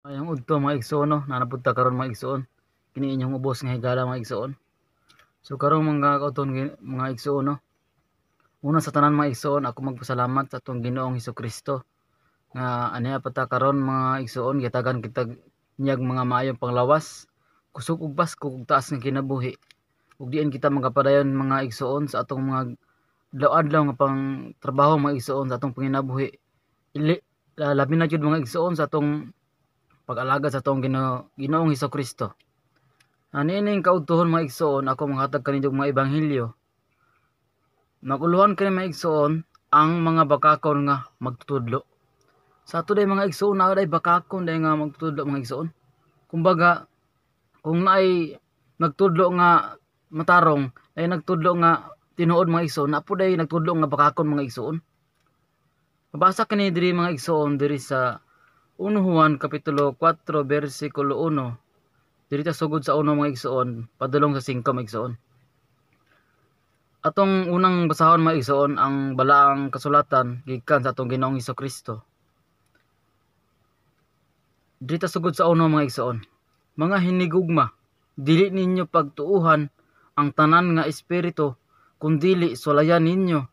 Ayang udto mga igsoon no, nanapunta karon mga igsoon. Kini inyong ubos nga higala mga igsoon. So karon mga kauton mga igsoon no. Una sa tanan mga igsoon, ako magpasalamat sa atong Ginoong Hesukristo nga aniya pata karon mga igsoon gitagan kita niyag mga maayong panglawas. Kusog ug basko ug taas nga kinabuhi. Ug diin kita magapadayon mga igsoon sa atong mga adlaw-adlaw nga pang trabaho mga igsoon sa atong panginabuhi. Labi na jud mga igsoon sa atong pag-alagad sa atong Ginoong Hesukristo. Anining kaudtohon mga igsoon, ako manghatag kaninyong mga ebanghelyo. Maguluhan kani mga igsoon ang mga bakakon nga magtutudlo. Sa ato day mga igsoon na day bakakon day nga magtutudlo mga igsoon. Kumbaga kung naay nagtudlo nga matarong ay nagtudlo nga tinuod mga igsoon, napo day nagtudlo nga bakakon mga igsoon. Mabasa kani diri mga igsoon diri sa 1 Juan kapitulo 4 bersikulo 1. Diri ta sugod sa 1 mga igsoon, padulong sa 5 mga igsoon. Atong unang basahon mga igsoon ang balaang kasulatan gikan sa atong Ginoong Hesukristo. Diri ta sugod sa 1 mga igsoon. Mga hinigugma, dili ninyo pagtuuhan ang tanan nga espiritu, kundili sulayan ninyo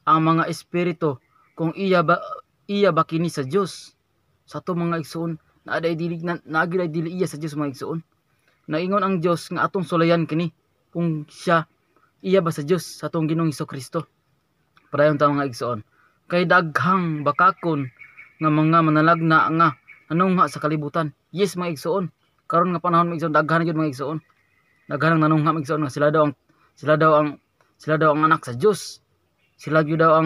ang mga espiritu kung iya ba kini sa Dios. Sa ato mga igsoon, naagay dili iya sa Dios mga igsoon. Naingon ang Dios nga atong sulayan kini kung siya iya ba sa Dios sa atong Ginoong Hesukristo. Padayon ta mga igsoon. Kay daghang bakakon nga mga manalagna nga nanungha sa kalibutan. Yes mga igsoon. Karon nga panahon mga igsoon daghan gyud mga igsoon. Daghan ang nanungha mga igsoon nga sila daw ang anak sa Dios. Sila daw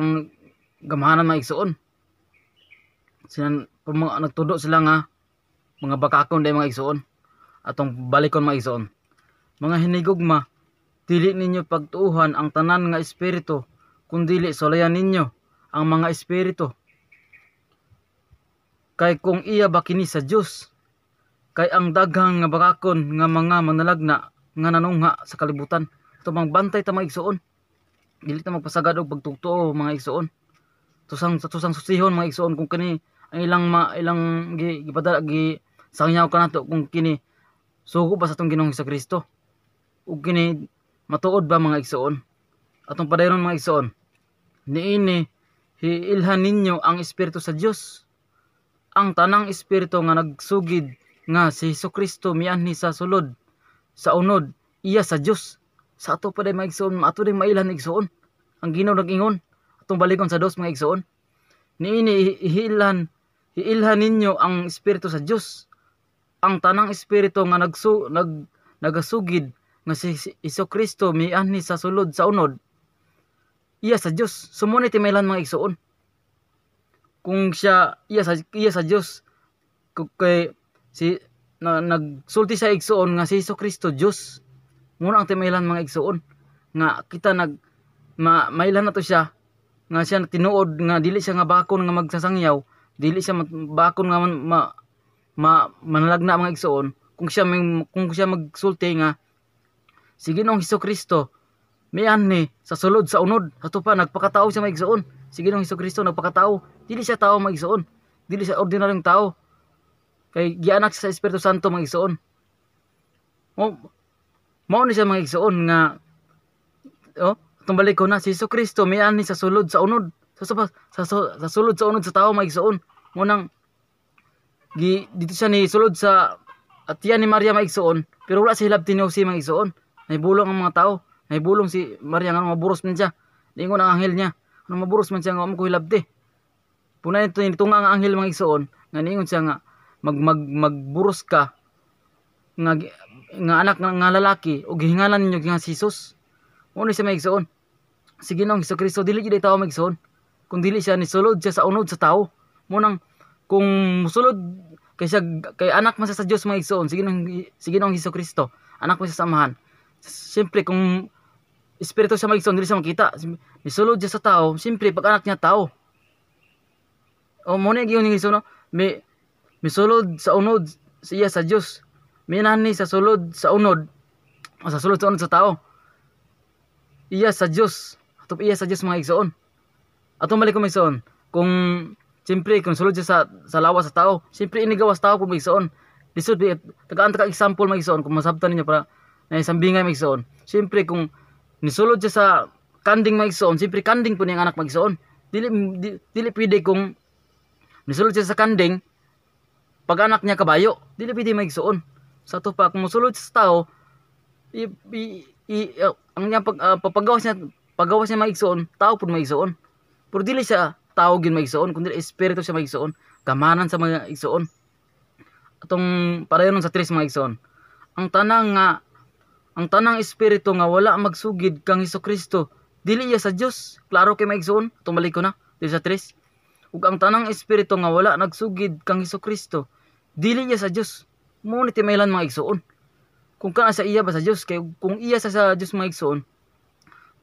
ang gamahanan mga igsoon. Sila nagtudo sila nga mga bakakon day mga igsoon. Atong balikon mga igsoon. Mga hinigugma, dili ninyo pagtuuhan ang tanan nga espiritu, kundili sulayan ninyo ang mga espiritu. Kay kung iya ba kini sa Dios, kay ang daghang nga bakakon nga mga manalagna nga nanungha sa kalibutan. Ito bantay ta mga igsoon. Dili ta magpasagad og pagtugtoo mga igsoon. Tusang susihon mga igsoon kung kini ang ilang gipadala sangyaw kanato kung kini sugo ba sa atong Ginoong Hesukristo. Ug kini matuod ba mga igsoon. Atong padayon mga igsoon. Niini hiilhan ninyo ang espiritu sa Dios. Ang tanang espiritu nga nagsugid nga si Hesukristo mianhi sa sulod sa unod iya sa Dios. Sa ato pa day mga igsoon, ato day mailhan igsoon. Ang Ginoo nag-ingon atong balikon sa dos mga igsoon. Niini hiilhan ninyo ang espiritu sa Dios. Ang tanang espiritu nga nagasugid nga si Hesukristo mianhi sa sulod sa unod iya sa Dios. Sumunit timaylan mga igsoon. Kung siya iya sa Dios kay nagsulti sa igsoon nga si Hesukristo Dios. Muna ang timaylan mga igsoon nga kita mailan na to siya nga siya tinuod nga dili siya nga bakon nga magsasangyaw, dili siya bakon nga manalagna mga igsoon. Kung siya magsulti nga si Ginoong Hesukristo mianhi sa sulod sa unod, ato pa nagpakatao siya mga igsoon. Si Ginoong Hesukristo nagpakatao, dili siya tao mga igsoon, dili siya ordinaryong tao. Kay gianak siya sa Espiritu Santo mga igsoon. Mao ni siya mga igsoon nga atong balikon na si Hesukristo mianhi sa sulod sa unod. Sa sulod sa unod sa tao mga igsoon. Munang dito siya ni sulod sa atiyan ni Maria mga igsoon, pero wala si hilabti ni Jose mga igsoon. Nahibulong ang mga tao, nahibulong si Maria nga maburos man siya. Lingon ang anghel niya, maburos man siya nga mo ko hilabti. Punay ito nitunga ang anghel mga igsoon, nga ningon siya nga magburos ka nga anak nga lalaki ug gihingalan ninyo nga si Jesus. Uno siya mga igsoon. Si Ginoong Hesukristo dili gyud tao mga igsoon, kun dili siya ni sulod siya sa unod sa tao. Munang kung musulod kay anak man siya sa Dios mga igsoon, si Ginoong Hesukristo, anak man siya sa amahan. Siyempre kung espiritu siya mga igsoon, dili siya makita. Misulod siya sa tao, siyempre pag anak niya tao. O mo ni gyud ni igsoon no? Misulod sa unod siya sa Dios. Minani sa sulod sa unod sa tao. Iya sa Dios. Atop iya sa Dios mga igsoon. Atong balik ko mga igsoon. Kung Siyempre kung sulod siya sa lawas sa tao, siyempre ini gawas tao kung magigsoon. Lisod tagaan ta ka example magigsoon kung masabtan ninyo para na isang bingay magigsoon. Siyempre kung nisulod siya sa kanding magigsoon, siyempre kanding po niyang anak magigsoon. Dili pwede kung nisulod siya sa kanding pag anak niya kabayo, dili pwede magigsoon. Sa to pa kung musulod siya sa tao, ang niya pagawas niya magigsoon, tao pud magigsoon. Pero dili siya tao gyud magigsoon, kundi espiritu siya magigsoon, kamanan sa mga igsoon. Atong parayon sa tres mga igsoon. Ang tanang espiritu nga wala magsugid kang Hesukristo, dili iya sa Dios. Klaro kay maigsoon, tumalik ko na dili sa tres. Ug ang tanang espiritu nga wala nagsugid kang Hesukristo, dili iya sa Dios. Mo ni timaylan mga igsoon. Kung kana sa iya ba sa Dios, kay kung iya sa Dios mga igsoon,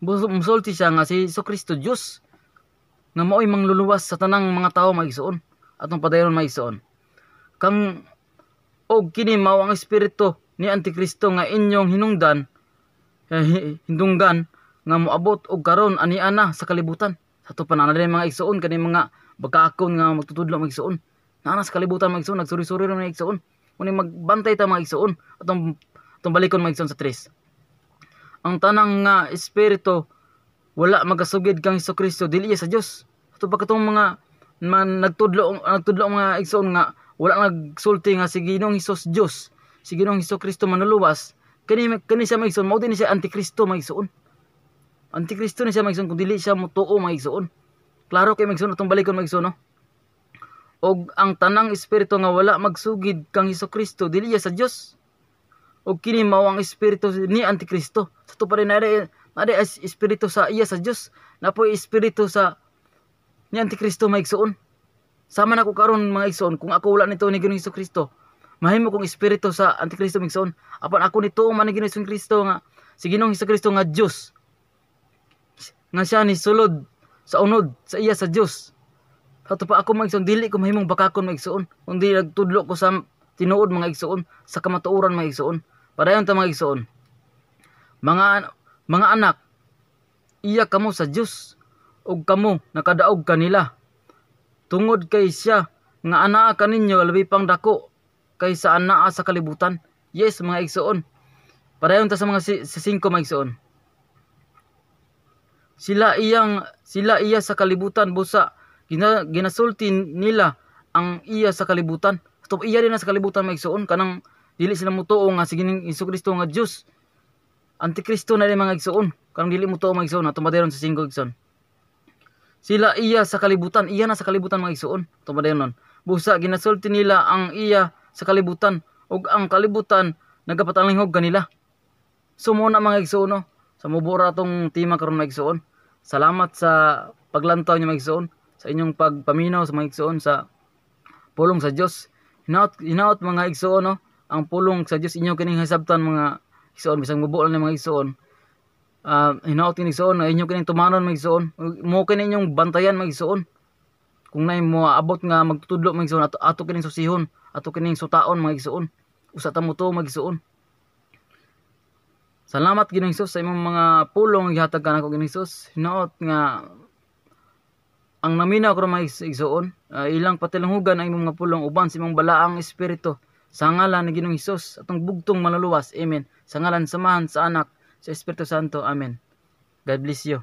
musulti siya nga si Hesukristo Dios nga mao'y mangluluwas sa tanang mga tao magigsoon atong padayon magigsoon. Kang og kini mao ang espiritu ni Antikristo nga inyong hindunggan nga moabot og karon ani ana sa kalibutan. Sa to pananalay mga igsoon kani mga bagakon nga magtutudlo magigsoon. Naa sa kalibutan magigsoon, nagsuri-suri ra mga igsoon. Kuni magbantay ta mga igsoon atong balikon mga igsoon sa tres. Ang tanang nga espiritu wala magasugid kang Hesukristo, dili sa Dios. Ato pa katong mga nagtudlo mga igsoon nga wala nagsulti nga si Ginoong Hesus Dios, si Ginoong Hesukristo manuluwas, kani siya maigsoon, mao din siya Antikristo maigsoon. Antikristo ni siya maigsoon kung dili siya motuo maigsoon. Klaro kay maigsoon atong balikon maigsoon no. Og ang tanang espiritu nga wala magsugid kang Hesukristo, dili sa Dios. Og kini mao ang espiritu ni Antikristo. Sa to pa rin ada espiritu sa iya sa Dios, napoy espiritu sa ni Antikristo maigsoon. Sama na ko karon mga igsoon, kung ako wala nito ni Ginoong Hesukristo, mahimo kong espiritu sa Antikristo maigsoon. Apan ako nito man ni Ginoong Hesukristo nga si Ginoong Hesukristo nga Dios. Nga siya ni sulod sa unod sa iya sa Dios. Ato pa ako maigsoon, dili ko mahimong bakakon maigsoon, kundi nagtudlo ko sa tinuod mga igsoon, sa kamatuoran mga igsoon. Padayon ta mga igsoon. Mga anak, iya kamo sa Dios ug kamo nakadaog kanila. Tungod kay siya nga anaa kaninyo labi pang dako kaysa anaa sa kalibutan. Yes mga igsoon. Padayon ta sa mga sa 5 mga igsoon. Sila iya sa kalibutan busa ginasulti nila ang iya sa kalibutan. Stop iya din sa kalibutan mga igsoon kanang dili sila mutuo nga si Ginoong Hesukristo nga Dios. Antikristo na rin mga igsoon. Kanang dili mutuo mga igsoon atong padayon sa 5 igsoon. Sila iya sa kalibutan, iya na sa kalibutan mga igsoon. Tumadayon nun. Busa ginasulti nila ang iya sa kalibutan ug ang kalibutan nagapatanglingog kanila. So mo na mga igsoon no. Sa mubura tong tema karon mga igsoon. Salamat sa paglantaw niyo mga igsoon, sa inyong pagpaminaw sa mga igsoon sa pulong sa Dios. Hinaot mga igsoon no, ang pulong sa Dios inyo kining hisabtan mga igsoon bisang mubo lang mga igsoon. Hinaot kining igsoon inyo kining tumanon mga igsoon, mo kining inyong bantayan mga igsoon. Kung nay mo abot nga magtutudlo mga igsoon, ato kining susihon, ato kining sutaon mga igsoon. Usa ta mo to mga igsoon. Salamat Ginoong Hesus sa imong mga pulong gihatag kanako Ginoong Hesus. Hinaot nga ang naminaw ko mga igsoon, ilang patilanghugan ang imong mga pulong uban sa imong balaang espiritu. Sa ngalan ni Ginoong Hesus atong bugtong maluluwas. Amen. Sa ngalan samahan sa anak sa Espiritu Santo. Amen. God bless you.